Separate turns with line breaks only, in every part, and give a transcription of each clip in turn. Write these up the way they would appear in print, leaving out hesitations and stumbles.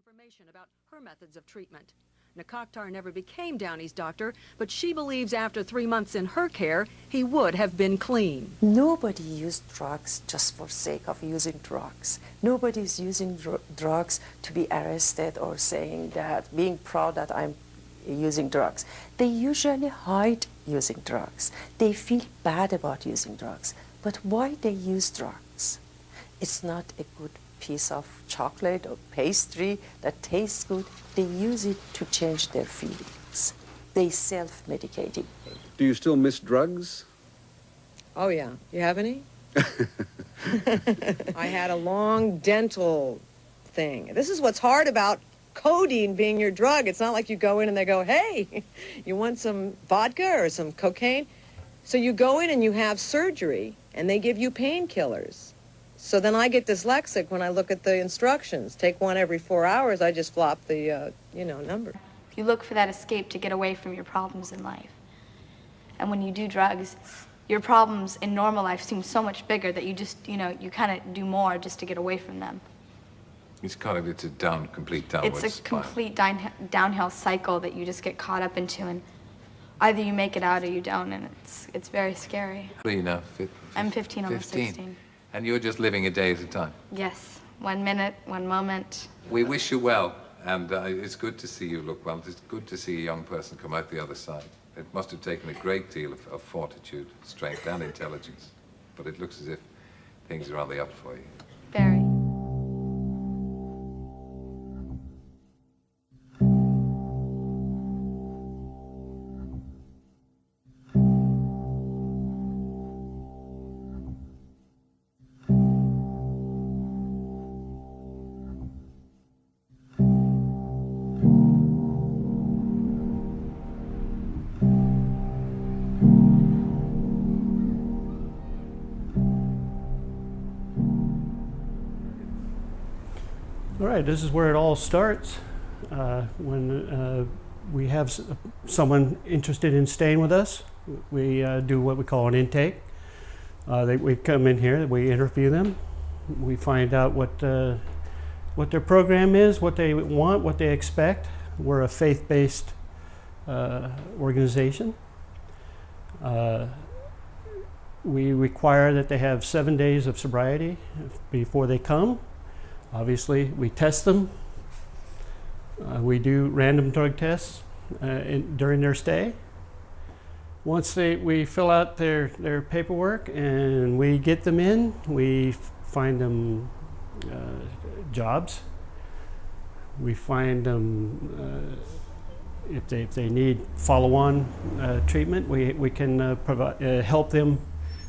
information about her methods of treatment. Nakaktar never became Downey's doctor, but she believes after 3 months in her care, he would have been clean.
Nobody used drugs just for sake of using drugs. Nobody's using drugs to be arrested or saying that, being proud that I'm using drugs. They usually hide using drugs. They feel bad about using drugs. But why they use drugs? It's not a good piece of chocolate or pastry that tastes good. They use it to change their feelings. They self-medicate.
Do you still miss drugs?
Oh, yeah. You have any? I had a long dental thing. This is what's hard about codeine being your drug. It's not like you go in and they go, hey, you want some vodka or some cocaine? So you go in and you have surgery, and they give you painkillers. So then I get dyslexic when I look at the instructions. Take one every 4 hours. I just flop the, number.
You look for that escape to get away from your problems in life. And when you do drugs, your problems in normal life seem so much bigger that you just, you kind of do more just to get away from them.
It's a complete downward
It's a complete downhill cycle that you just get caught up into, and either you make it out or you don't, and it's very scary. I'm 15, almost 16.
And you're just living a day at a time?
Yes, 1 minute, 1 moment.
We wish you well, and it's good to see you look well. It's good to see a young person come out the other side. It must have taken a great deal of fortitude, strength, and intelligence, but it looks as if things are on the up for you.
Very.
All right, this is where it all starts. When we have someone interested in staying with us, we do what we call an intake. We come in here, we interview them, we find out what their program is, what they want, what they expect. We're a faith-based organization. We require that they have 7 days of sobriety before they come. Obviously, we test them. We do random drug tests during their stay. Once we fill out their paperwork and we get them in, we find them jobs. We find them, if they need follow-on treatment, we can help them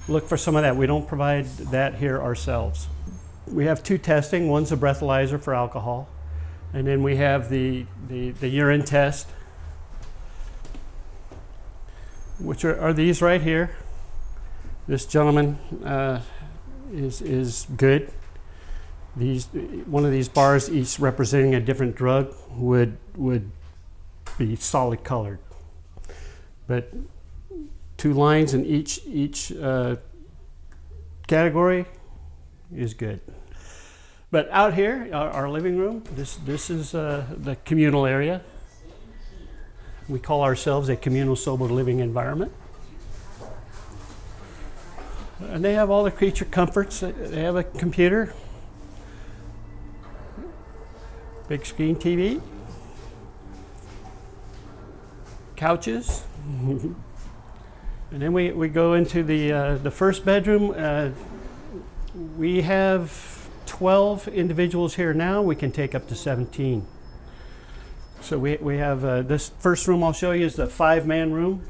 look for some of that. We don't provide that here ourselves. We have two testing. One's a breathalyzer for alcohol, and then we have the urine test, which are these right here. This gentleman is good. One of these bars, each representing a different drug, would be solid colored, but 2 lines in each category is good. But out here, our living room, this is the communal area. We call ourselves a communal sober living environment. And they have all the creature comforts. They have a computer, big screen TV, couches. And then we go into the first bedroom. We have 12 individuals here now. We can take up to 17. So we have this first room I'll show you is the 5-man room.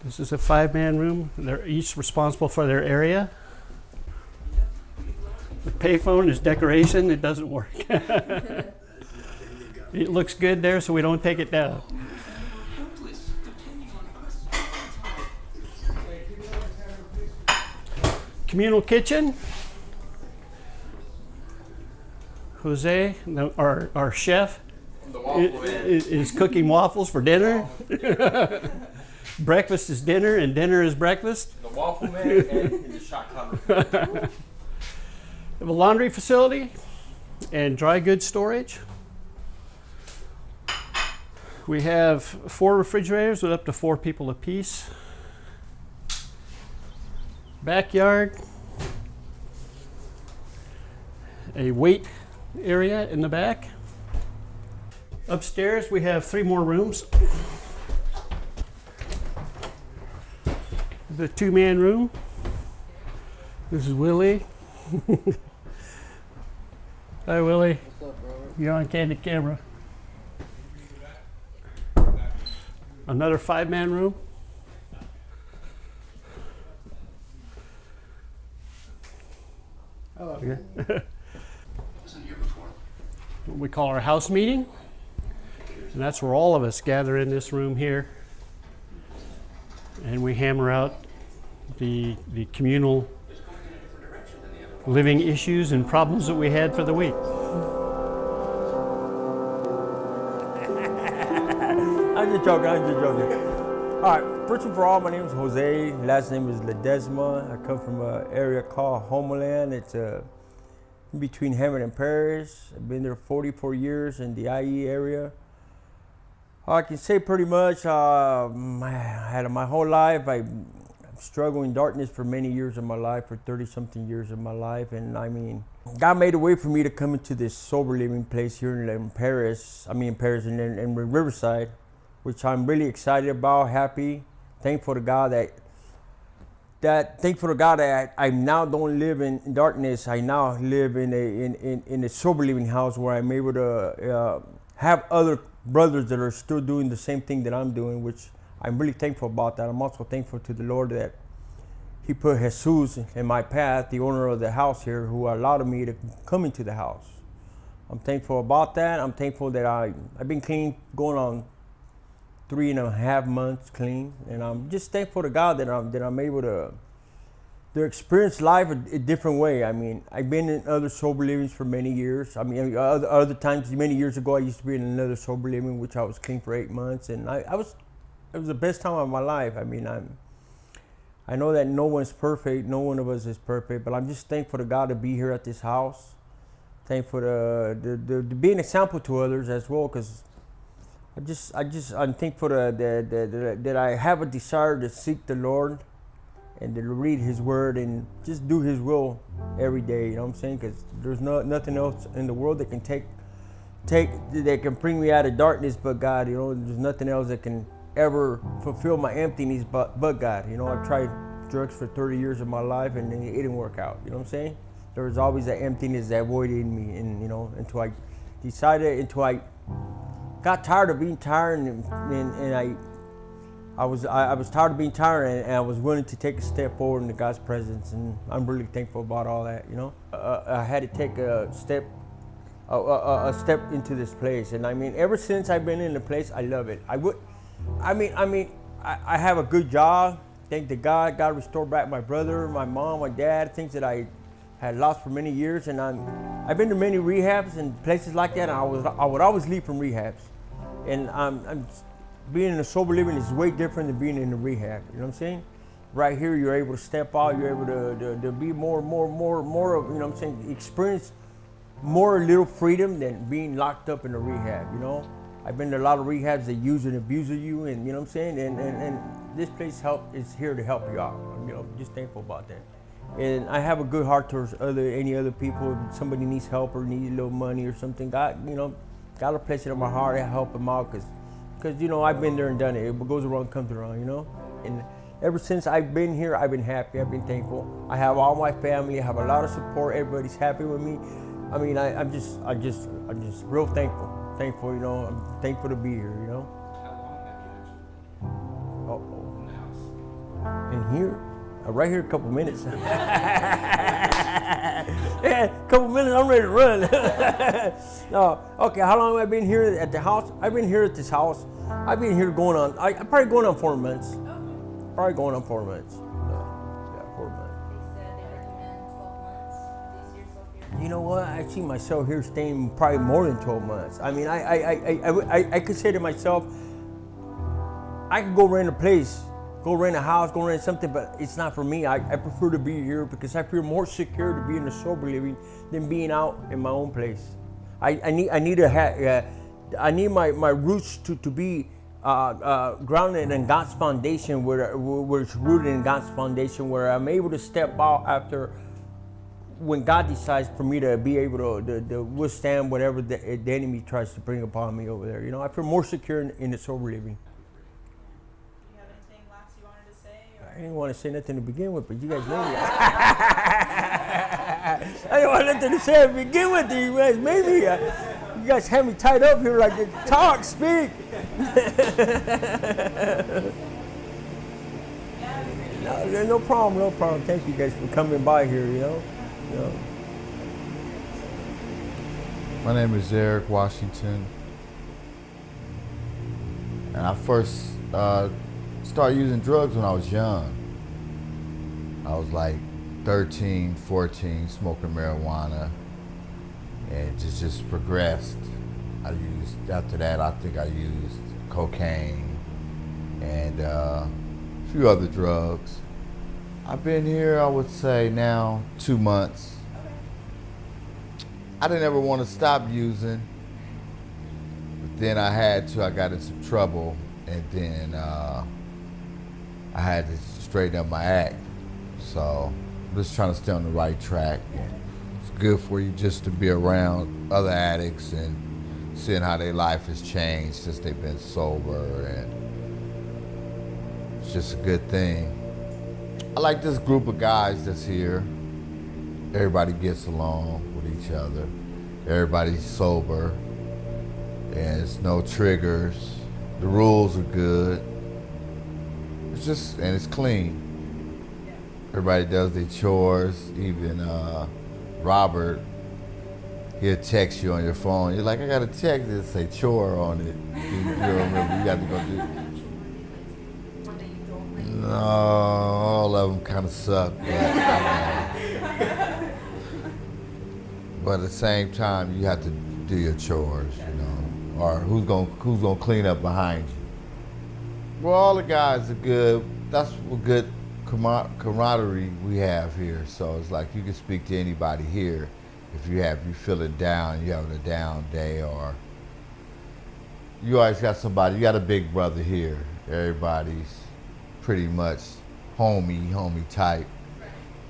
This is a 5-man room. They're each responsible for their area. The payphone is decoration. It doesn't work. It looks good there, so we don't take it down. Communal kitchen. Jose, our chef, is cooking waffles for dinner. breakfast is dinner and dinner is breakfast.
The Waffle Man and the shot cloud.
We have a laundry facility and dry goods storage. We have 4 refrigerators with up to 4 people apiece. Backyard. A weight area in the back. Upstairs we have 3 more rooms. The 2-man room. This is Willie. Hi Willie.
What's up, bro?
You're on candid camera. Another 5-man room.
Hello.
Wasn't here before. What we call our house meeting. And that's where all of us gather in this room here. And we hammer out the communal living issues and problems that we had for the week.
I'm just joking. All right, first and for all, my name is Jose. Last name is Ledesma. I come from an area called Homeland. It's in between Hammond and Paris. I've been there 44 years in the IE area. I can say pretty much I had my whole life. I'm struggling in darkness for many years of my life, for 30-something years of my life. And I mean, God made a way for me to come into this sober living place here in Paris. In Riverside, which I'm really excited about, happy, thankful to God that I now don't live in darkness. I now live in a sober living house where I'm able to have other brothers that are still doing the same thing that I'm doing, which I'm really thankful about that. I'm also thankful to the Lord that He put Jesus in my path, the owner of the house here, who allowed me to come into the house. I'm thankful about that. I'm thankful that I've been clean, going on 3.5 months clean, and I'm just thankful to God that I'm able to experience life a different way. I mean, I've been in other sober livings for many years. I mean, other times, many years ago, I used to be in another sober living, which I was clean for 8 months, and it was the best time of my life. I mean, I know that no one's perfect, no one of us is perfect, but I'm just thankful to God to be here at this house. Thankful to be an example to others as well, because I'm thankful that I have a desire to seek the Lord and to read His Word and just do His will every day. You know what I'm saying? Because there's nothing else in the world that can that can bring me out of darkness but God. You know, there's nothing else that can ever fulfill my emptiness but God. You know, I've tried drugs for 30 years of my life and it didn't work out. You know what I'm saying? There was always that emptiness, that void in me, and you know, until I got tired of being tired, and I was tired of being tired, and I was willing to take a step forward into God's presence, and I'm really thankful about all that. You know, I had to take a step into this place, and I mean, ever since I've been in the place, I love it. I have a good job. Thank to God. God restored back my brother, my mom, my dad, things that I had lost for many years, and I've been to many rehabs and places like that, and I would always leave from rehabs, and I'm being in a sober living is way different than being in a rehab. You know what I'm saying? Right here, you're able to step out. You're able to be more of, you know what I'm saying? Experience more little freedom than being locked up in a rehab. You know, I've been to a lot of rehabs that use and abuse you, and you know what I'm saying? And this place is here to help you out. You know, just thankful about that. And I have a good heart towards any other people. If somebody needs help or needs a little money or something, God, you know, God will place it in my heart to help them out, because you know, I've been there and done it. What goes around comes around, you know. And ever since I've been here, I've been happy. I've been thankful. I have all my family. I have a lot of support. Everybody's happy with me. I mean, I'm just real thankful. Thankful, you know. I'm thankful to be here, you know.
How long have you actually
Uh-oh. In here. Right here, a couple minutes. Yeah, a couple minutes, I'm ready to run. No, okay, how long have I been here at the house? I've been here at this house. I've been here probably going on 4 months. Probably going on 4 months. Yeah, 4 months.
They said they recommend 12 months. These years, 12 years.
You know what? I see myself here staying probably more than 12 months. I mean, I could say to myself, I could go rent a place go rent a house, go rent something, but it's not for me. I prefer to be here because I feel more secure to be in the sober living than being out in my own place. I need my roots to be grounded in God's foundation, where it's rooted in God's foundation, where I'm able to step out after when God decides for me to be able to withstand whatever the enemy tries to bring upon me over there. You know, I feel more secure in the sober living.
Do you have anything last you wanted to say? Or?
I didn't want to say nothing to begin with, but you guys know me. I didn't want nothing to say to begin with. You guys, maybe you guys have me tied up here like talk, speak. No problem. Thank you guys for coming by here. You know.
My name is Eric Washington, and I first started using drugs when I was young. I was like 13, 14, smoking marijuana, and it just progressed. After that, I think I used cocaine and a few other drugs. I've been here, I would say now 2 months. I didn't ever want to stop using, but then I got in some trouble, and then I had to straighten up my act. So I'm just trying to stay on the right track. And it's good for you just to be around other addicts and seeing how their life has changed since they've been sober, and it's just a good thing. I like this group of guys that's here. Everybody gets along with each other. Everybody's sober, and it's no triggers. The rules are good. And it's clean. Everybody does their chores. Even Robert, he'll text you on your phone. You're like, I got a text that say chore on it. You remember, you got to go do it. No, all of them kind of suck. But at the same time, you have to do your chores, you know. Or who's gonna clean up behind you? Well, all the guys are good. That's what good camaraderie we have here. So it's like you can speak to anybody here if you feeling down, you having a down day, or you always got somebody. You got a big brother here. Everybody's pretty much homie type.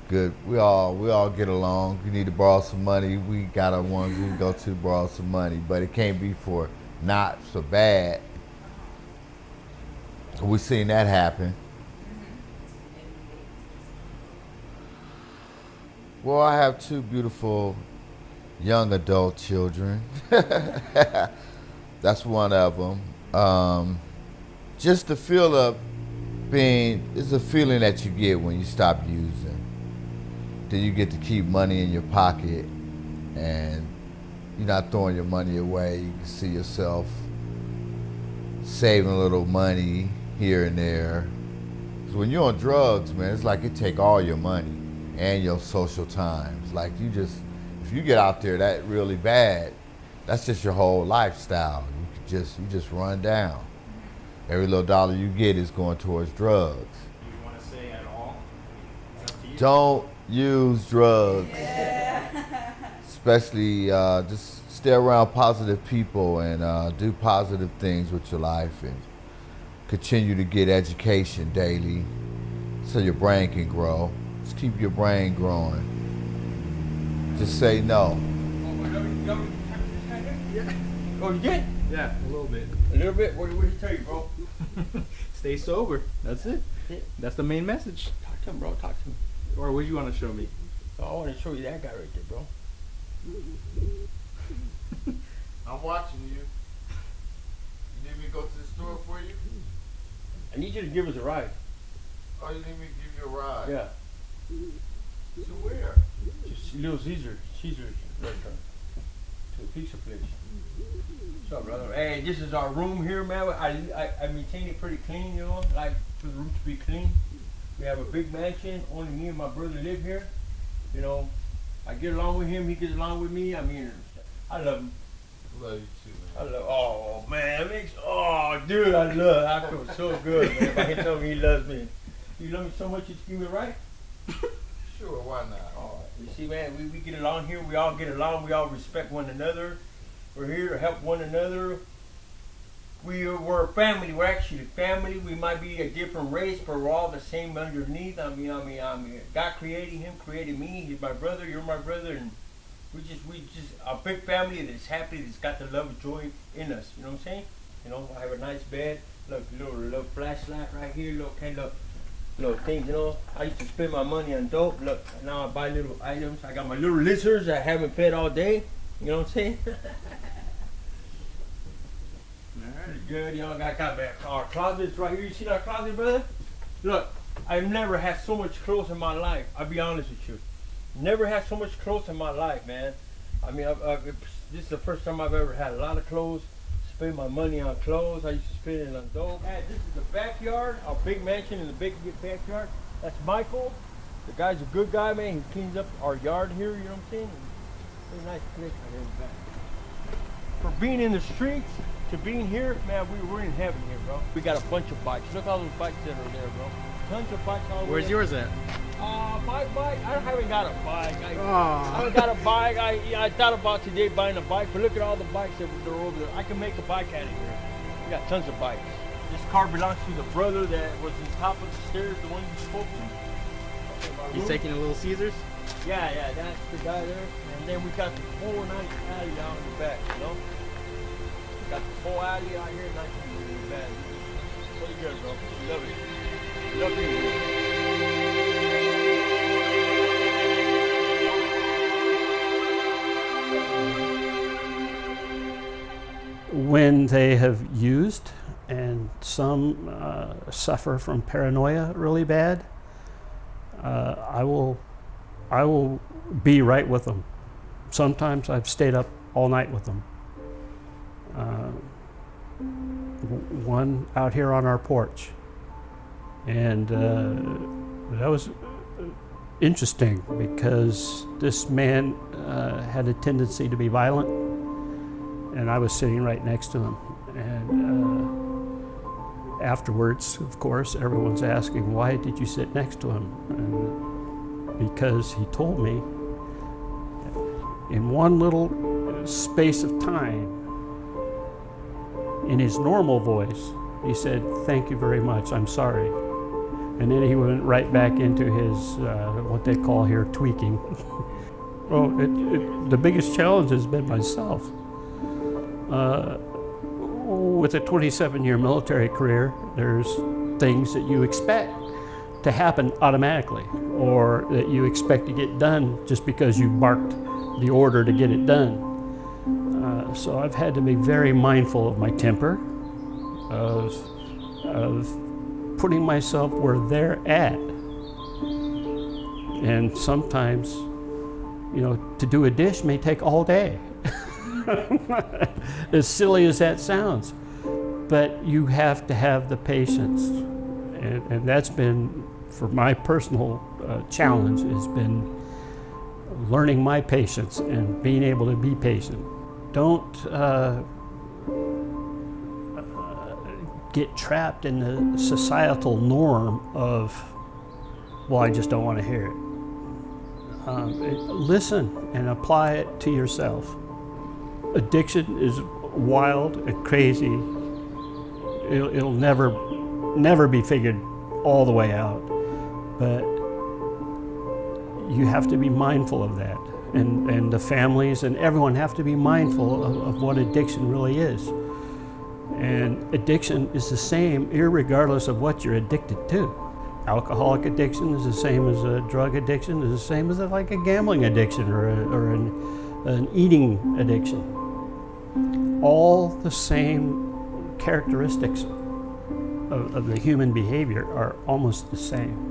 Good. We all get along. You need to borrow some money, we got our ones we can go to borrow some money, but it can't be for not so bad. We've seen that happen. Well, I have 2 beautiful young adult children. That's one of them. Just the feel of it's a feeling that you get when you stop using. Then you get to keep money in your pocket, and you're not throwing your money away. You can see yourself saving a little money here and there. Because when you're on drugs, man, it's like it take all your money and your social time. It's like if you get out there that really bad, that's just your whole lifestyle. You just run down. Every little dollar you get is going towards drugs.
Do you want to say at all?
Don't use drugs. Yeah. Especially just stay around positive people and do positive things with your life, and continue to get education daily so your brain can grow. Just keep your brain growing. Just say no.
Oh, you did? Yeah, a little bit.
A little bit? What did he tell you, bro?
Stay sober. That's it. That's the main message.
Talk to him, bro. Talk to him.
Or what do you want to show me?
Oh, I want to show you that guy right there, bro.
I'm watching you. You need me to go to the store for you?
I need you to give us a ride.
Oh, you need me to give you a ride?
Yeah.
To where?
Just Little Caesar's restaurant. To a pizza place. What's up, brother? Hey, this is our room here, man. I maintain it pretty clean, you know, like for the room to be clean. We have a big mansion. Only me and my brother live here. You know, I get along with him. He gets along with me. I mean, I love him.
Love you too,
I
man.
love, oh man, it makes, oh dude, I feel so good, man. If I can tell me he loves me. You love me so much, you just give me a right?
Sure, why not?
Oh, you see, man, we get along here. We all get along. We all respect one another. We're here to help one another. We're a family. We're actually a family. We might be a different race, but we're all the same underneath. I mean, God created him, created me. He's my brother. You're my brother, and we just a big family that's happy. That's got the love and joy in us. You know what I'm saying? You know, I have a nice bed. Look, little flashlight right here. Little things, you know. I used to spend my money on dope. Look, now I buy little items. I got my little lizards I haven't fed all day. You know what I'm saying? Pretty good, you know. I got our closets right here. You see that closet, brother? Look, I've never had so much clothes in my life. I'll be honest with you. Never had so much clothes in my life, man. I mean, this is the first time I've ever had a lot of clothes. Spend my money on clothes. I used to spend it on dope. And this is the backyard, our big mansion in the big backyard. That's Michael. The guy's a good guy, man. He cleans up our yard here, you know what I'm saying? Very nice place out here in the back. For being in the streets to being here, man, we're in heaven here, bro. We got a bunch of bikes. Look at all those bikes that are there, bro. Tons of bikes all the way.
Where's yours at?
My bike, I haven't got a bike. I haven't got a bike. I thought about today buying a bike, but look at all the bikes that are over there. I can make a bike out of here. We got tons of bikes. This car belongs to the brother that was on top of the stairs, the one you spoke to.
He's taking a Little Caesars?
Yeah, that's the guy there. And then we got the whole nice alley down in the back, you know? We got the whole alley out here, nice in the back. Pretty good, bro. We love it. We love you.
When they have used, and some suffer from paranoia really bad, I will be right with them. Sometimes I've stayed up all night with them. One out here on our porch, and that was interesting because this man had a tendency to be violent, and I was sitting right next to him. And afterwards, of course, everyone's asking, why did you sit next to him? And because he told me in one little space of time, in his normal voice, he said, "Thank you very much, I'm sorry." And then he went right back into his, what they call here, tweaking. Well, the biggest challenge has been myself. With a 27-year military career, there's things that you expect to happen automatically, or that you expect to get done just because you barked the order to get it done. So I've had to be very mindful of my temper, of putting myself where they're at. And sometimes, you know, to do a dish may take all day. As silly as that sounds. But you have to have the patience. And that's been, for my personal challenge, has been learning my patience and being able to be patient. Don't get trapped in the societal norm of, well, I just don't want to hear it. Listen and apply it to yourself. Addiction is wild and crazy. It'll never be figured all the way out, but you have to be mindful of that. And the families and everyone have to be mindful of what addiction really is. And addiction is the same irregardless of what you're addicted to. Alcoholic addiction is the same as a drug addiction, is the same as like a gambling addiction or an eating addiction. All the same characteristics of the human behavior are almost the same.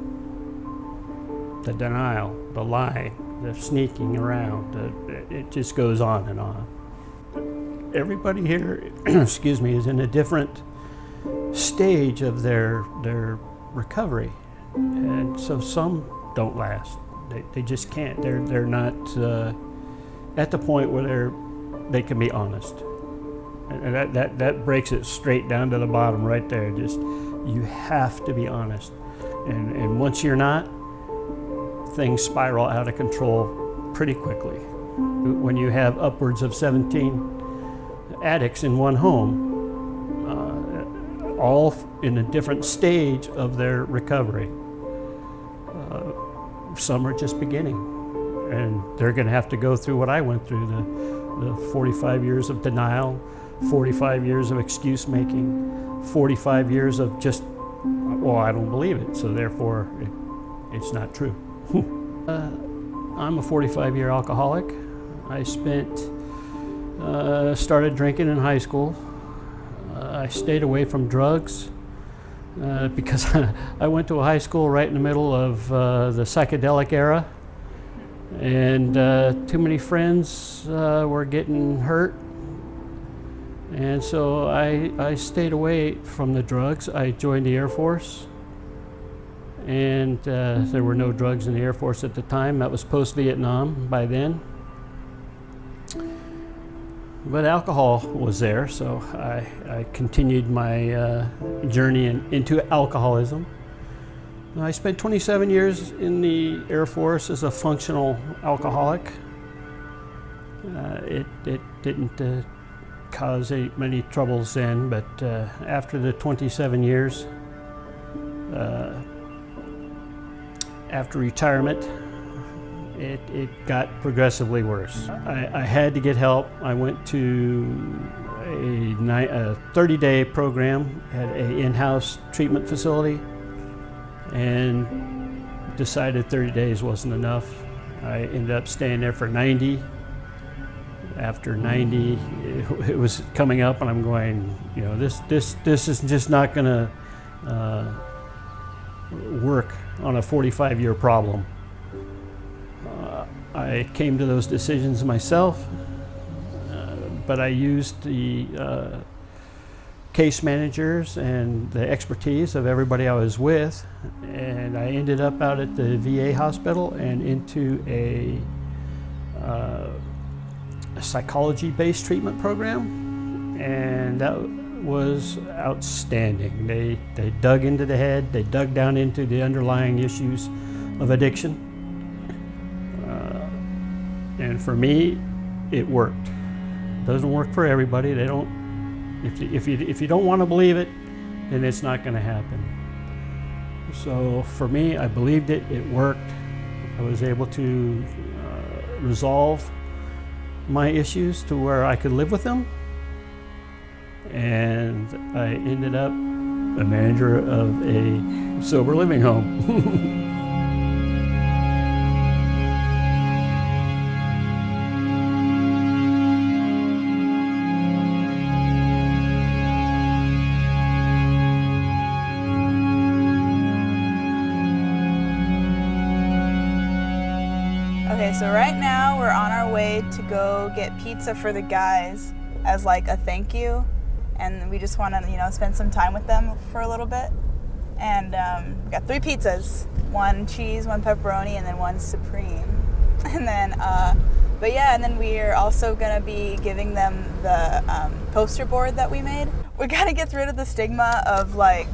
The denial, the lying, the sneaking around, it just goes on and on. Everybody here, excuse me, is in a different stage of their recovery. And so some don't last. They just can't. They're not at the point where they can be honest. And that breaks it straight down to the bottom right there. Just, you have to be honest. And once you're not, things spiral out of control pretty quickly. When you have upwards of 17 addicts in one home, all in a different stage of their recovery. Some are just beginning, and they're going to have to go through what I went through, the 45 years of denial, 45 years of excuse making, 45 years of just, well, I don't believe it, so therefore it's not true. I'm a 45-year alcoholic. I started drinking in high school. I stayed away from drugs because I went to a high school right in the middle of the psychedelic era, and too many friends were getting hurt, and so I stayed away from the drugs. I joined the Air Force, and there were no drugs in the Air Force at the time. That was post-Vietnam by then. But alcohol was there, so I continued my journey into alcoholism. I spent 27 years in the Air Force as a functional alcoholic. It didn't cause many troubles then, but after the 27 years, after retirement, it got progressively worse. I had to get help. I went to a 30-day program at an in-house treatment facility and decided 30 days wasn't enough. I ended up staying there for 90. After 90, it was coming up, and I'm going, you know, this is just not going to work on a 45-year problem. I came to those decisions myself, but I used the case managers and the expertise of everybody I was with, and I ended up out at the VA hospital and into a psychology-based treatment program, and that was outstanding. They dug into the head, they dug down into the underlying issues of addiction. And for me, it worked. It doesn't work for everybody. They don't. If you don't want to believe it, then it's not going to happen. So for me, I believed it. It worked. I was able to resolve my issues to where I could live with them, and I ended up a manager of a sober living home.
Okay, so right now we're on our way to go get pizza for the guys as like a thank you, and we just want to, you know, spend some time with them for a little bit. And we got 3 pizzas, 1 cheese, 1 pepperoni, and then 1 supreme. And then, but yeah, and then we're also gonna be giving them the poster board that we made. We gotta get rid of the stigma of like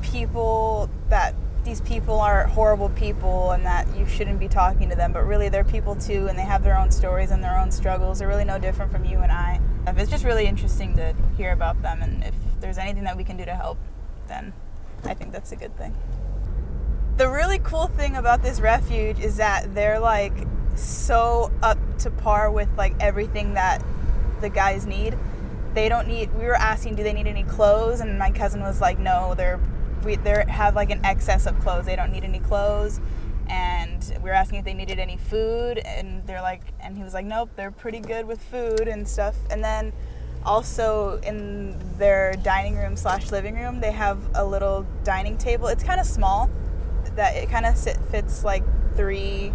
people that these people are horrible people and that you shouldn't be talking to them, but really they're people too, and they have their own stories and their own struggles. They're really no different from you and I. It's just really interesting to hear about them, and if there's anything that we can do to help, then I think that's a good thing. The really cool thing about this refuge is that they're like so up to par with like everything that the guys need. They don't need, we were asking, do they need any clothes? And my cousin was like, no, they have like an excess of clothes. They don't need any clothes. And we were asking if they needed any food, and they're like, and he was like, nope, they're pretty good with food and stuff. And then also in their dining room / living room, they have a little dining table. It's kind of small, that it kind of fits like 3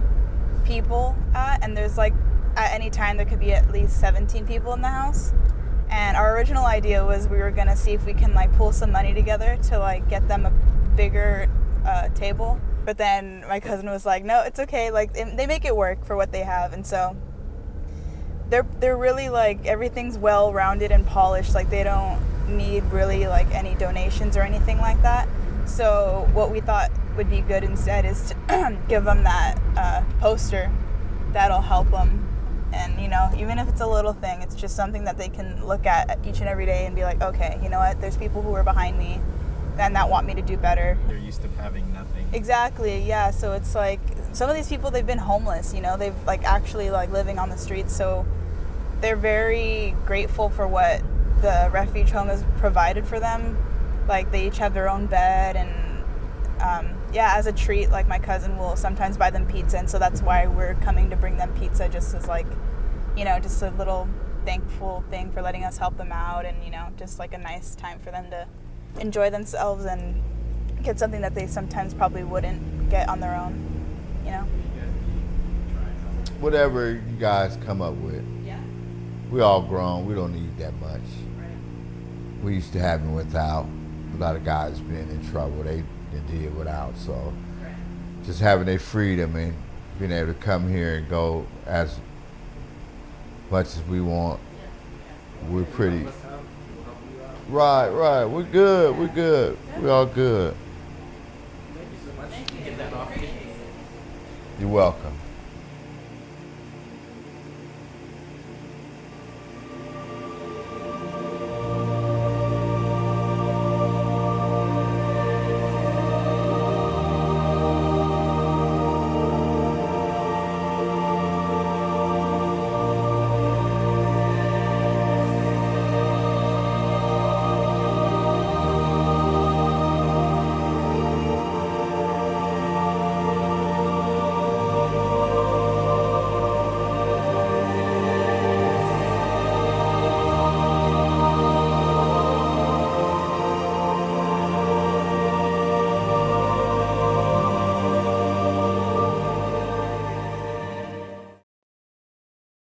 people at, and there's like at any time there could be at least 17 people in the house. And our original idea was we were gonna see if we can like pull some money together to like get them a bigger table. But then my cousin was like, no, it's okay. Like they make it work for what they have. And so they're really like, everything's well rounded and polished. Like they don't need really like any donations or anything like that. So what we thought would be good instead is to give them that poster that'll help them. And, you know, even if it's a little thing, it's just something that they can look at each and every day and be like, okay, you know what, there's people who are behind me and that want me to do better.
They're used to having nothing.
Exactly, yeah. So it's like, some of these people, they've been homeless, you know, they've like actually like living on the streets. So they're very grateful for what the Refuge home has provided for them. Like they each have their own bed, and yeah, as a treat, like my cousin will sometimes buy them pizza, and so that's why we're coming to bring them pizza, just as like, you know, just a little thankful thing for letting us help them out, and, you know, just like a nice time for them to enjoy themselves and get something that they sometimes probably wouldn't get on their own, you know.
Whatever you guys come up with.
Yeah.
We all grown, we don't need that much.
Right.
We used to have it without. A lot of guys being in trouble, they did without. So just having their freedom and being able to come here and go as much as we want, we're pretty. Right, we're good, we all good.
Thank you so much. Get that off.
You're welcome.